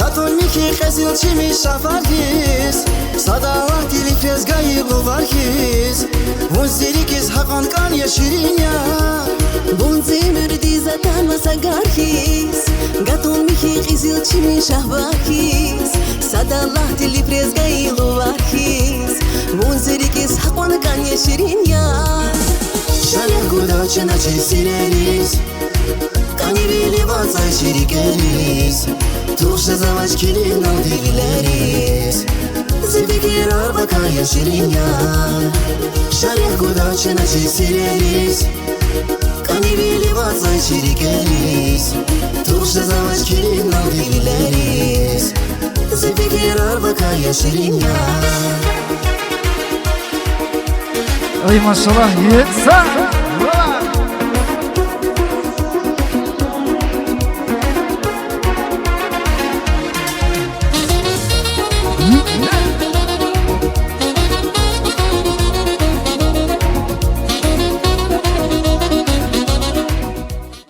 Katon miki qesil çimi şafarkiz Sadalat ili fezgayı luvarkiz Vunzirikiz hakan kan yeşirinya Bunzimir dizatan masagarkiz Katon miki qesil çimi şafarkiz Sadalat ili fezgayı luvarkiz Vunzirikiz hakan kan yeşirinya Şalya guda çena çizileriz Kanivili vatsay şirikeriz Tuşa zavaş kilin aldileriz Zifikir arbaka yaşirinya Şalya guda çena çizileriz Kanivili vatsay şirikeriz Tuşa zavaş kilin aldileriz Zifikir arbaka yaşirinya Ay maşallah yetsa.